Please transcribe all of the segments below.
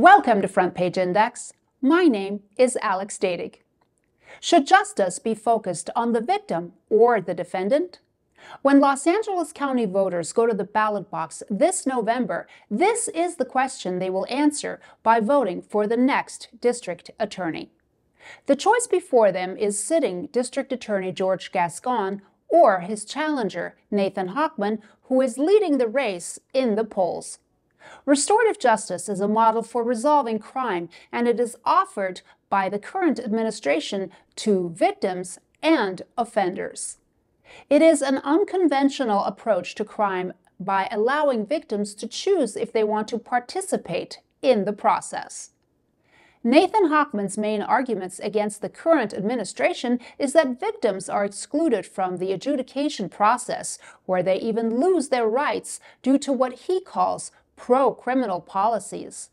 Welcome to Front Page Index. My name is Alex Dadig. Should justice be focused on the victim or the defendant? When Los Angeles County voters go to the ballot box this November, this is the question they will answer by voting for the next district attorney. The choice before them is sitting District Attorney George Gascón or his challenger, Nathan Hochman, who is leading the race in the polls. Restorative justice is a model for resolving crime, and it is offered by the current administration to victims and offenders. It is an unconventional approach to crime by allowing victims to choose if they want to participate in the process. Nathan Hochman's main arguments against the current administration is that victims are excluded from the adjudication process, where they even lose their rights due to what he calls pro-criminal policies.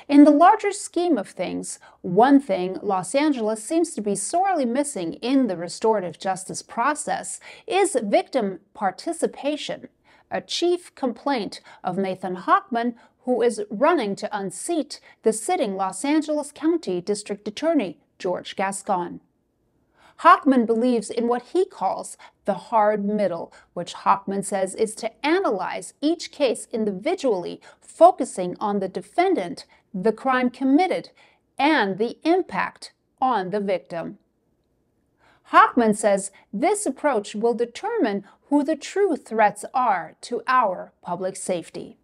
In the larger scheme of things, one thing Los Angeles seems to be sorely missing in the restorative justice process is victim participation, a chief complaint of Nathan Hochman, who is running to unseat the sitting Los Angeles County District Attorney, George Gascón. Hochman believes in what he calls the hard middle, which Hochman says is to analyze each case individually, focusing on the defendant, the crime committed, and the impact on the victim. Hochman says this approach will determine who the true threats are to our public safety.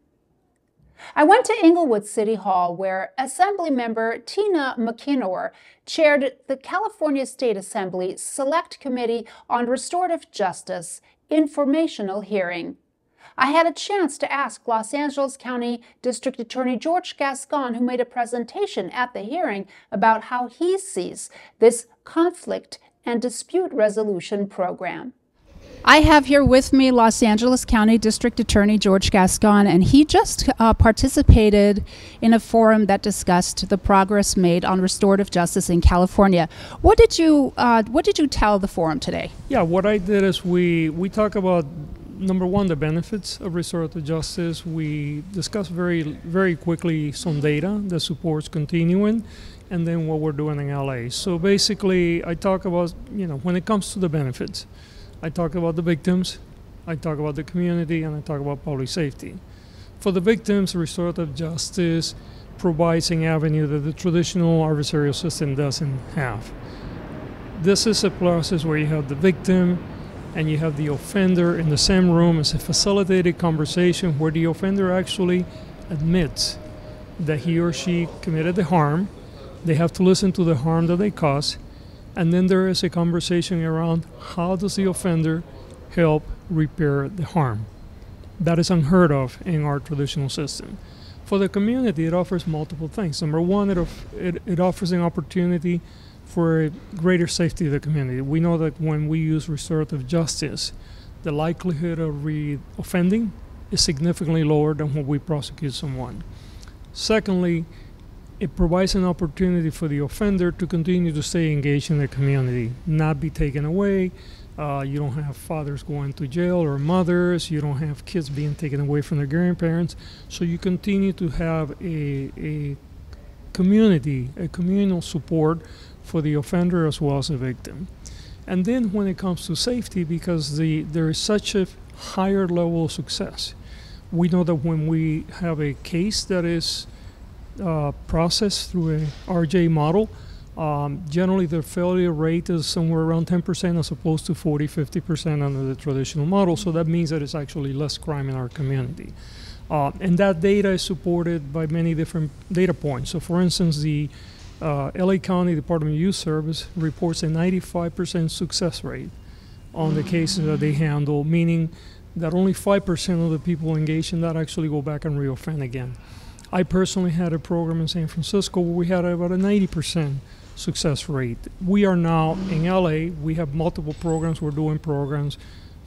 I went to Inglewood City Hall, where Assemblymember Tina McKinnor chaired the California State Assembly Select Committee on Restorative Justice Informational hearing. I had a chance to ask Los Angeles County District Attorney George Gascón, who made a presentation at the hearing, about how he sees this conflict and dispute resolution program. I have here with me Los Angeles County District Attorney George Gascón, and he just participated in a forum that discussed the progress made on restorative justice in California. What did you tell the forum today? Yeah, what I did is we talk about, number one, the benefits of restorative justice. We discussed very quickly some data that supports continuing, and then what we're doing in LA. So basically, I talk about, when it comes to the benefits, I talk about the victims, I talk about the community, and I talk about public safety. For the victims, restorative justice provides an avenue that the traditional adversarial system doesn't have. This is a process where you have the victim and you have the offender in the same room. It's a facilitated conversation where the offender actually admits that he or she committed the harm. They have to listen to the harm that they caused. And then there is a conversation around how does the offender help repair the harm. That is unheard of in our traditional system. For the community, it offers multiple things. Number one, it offers an opportunity for a greater safety of the community. We know that when we use restorative justice, the likelihood of re-offending is significantly lower than when we prosecute someone. Secondly, it provides an opportunity for the offender to continue to stay engaged in the community, not be taken away. You don't have fathers going to jail or mothers. You don't have kids being taken away from their grandparents. So you continue to have a community, a communal support for the offender as well as the victim. And then when it comes to safety, because there is such a higher level of success, we know that when we have a case that is processed through a RJ model, generally the failure rate is somewhere around 10% as opposed to 40-50% under the traditional model. So that means that it's actually less crime in our community. And that data is supported by many different data points. So for instance, the LA County Department of Youth Service reports a 95% success rate on the cases that they handle, meaning that only 5% of the people engaged in that actually go back and reoffend again. I personally had a program in San Francisco where we had about a 90% success rate. We are now in LA, we have multiple programs. We're doing programs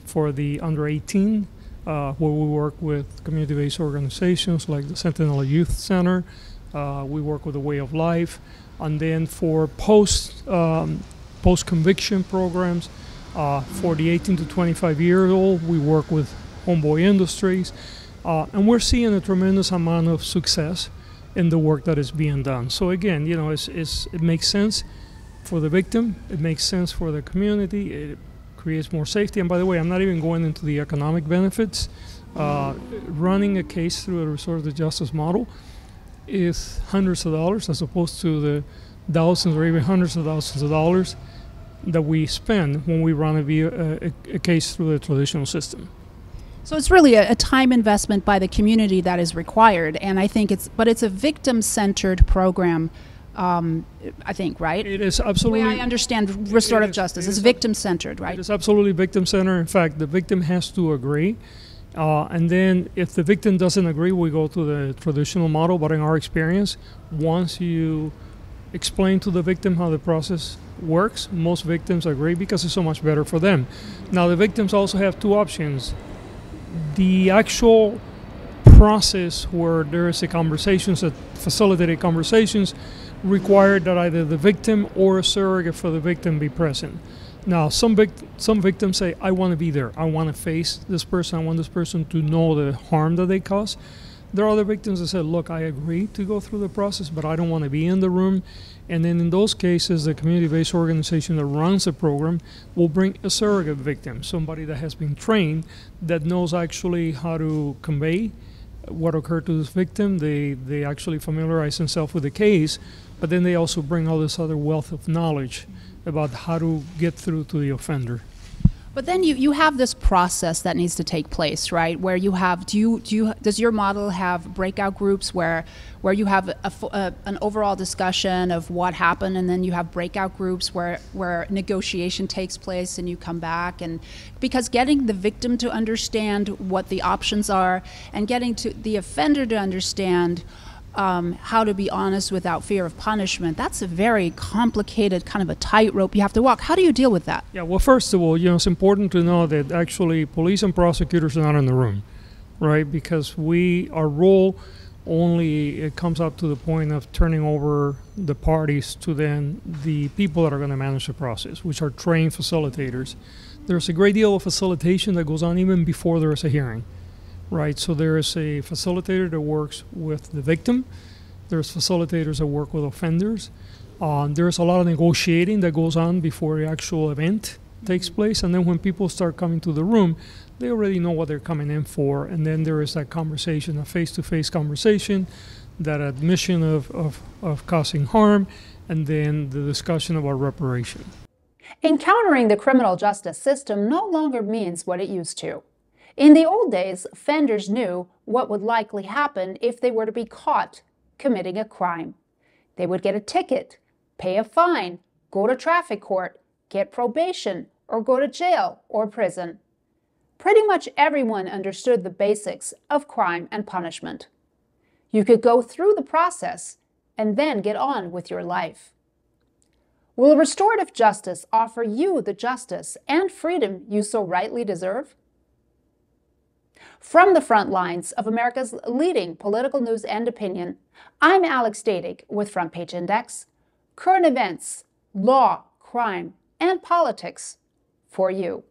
for the under 18, where we work with community-based organizations like the Centinela Youth Center. We work with the Way of Life. And then for post-conviction programs, for the 18 to 25-year-old, we work with Homeboy Industries. And we're seeing a tremendous amount of success in the work that is being done. So again, you know, it makes sense for the victim, it makes sense for the community, it creates more safety. And by the way, I'm not even going into the economic benefits. Running a case through a restorative justice model is hundreds of dollars as opposed to the thousands or even hundreds of thousands of dollars that we spend when we run a case through the traditional system. So it's really a time investment by the community that is required, and I think it's a victim-centered program. I think, right? It is absolutely. The way I understand restorative justice is victim-centered, right? It is absolutely victim-centered. In fact, the victim has to agree, and then if the victim doesn't agree, we go to the traditional model. But in our experience, once you explain to the victim how the process works, most victims agree because it's so much better for them. Now, the victims also have two options. The actual process where there is a conversations, that facilitated conversations, require that either the victim or a surrogate for the victim be present. Now, some victims say, I want to be there. I want to face this person. I want this person to know the harm that they cause. There are other victims that say, look, I agree to go through the process, but I don't want to be in the room. And then in those cases, the community-based organization that runs the program will bring a surrogate victim, somebody that has been trained, that knows actually how to convey what occurred to this victim. They actually familiarize themselves with the case, but then they also bring all this other wealth of knowledge about how to get through to the offender. But then you have this process that needs to take place, right? Where you have, does your model have breakout groups where you have an overall discussion of what happened, and then you have breakout groups where negotiation takes place and you come back? And because getting the victim to understand what the options are and getting to the offender to understand how to be honest without fear of punishment, that's a very complicated kind of a tightrope you have to walk. How do you deal with that? Yeah, well, first of all, you know, it's important to know that actually police and prosecutors are not in the room, right? Because our role only, it comes up to the point of turning over the parties to then the people that are going to manage the process, which are trained facilitators. There's a great deal of facilitation that goes on even before there is a hearing. Right, so there is a facilitator that works with the victim. There's facilitators that work with offenders. There's a lot of negotiating that goes on before the actual event takes place. And then when people start coming to the room, they already know what they're coming in for. And then there is that conversation, a face-to-face conversation, that admission of causing harm, and then the discussion about reparation. Encountering the criminal justice system no longer means what it used to. In the old days, offenders knew what would likely happen if they were to be caught committing a crime. They would get a ticket, pay a fine, go to traffic court, get probation, or go to jail or prison. Pretty much everyone understood the basics of crime and punishment. You could go through the process and then get on with your life. Will restorative justice offer you the justice and freedom you so rightly deserve? From the front lines of America's leading political news and opinion, I'm Alex Dadig with Front Page Index, current events, law, crime, and politics for you.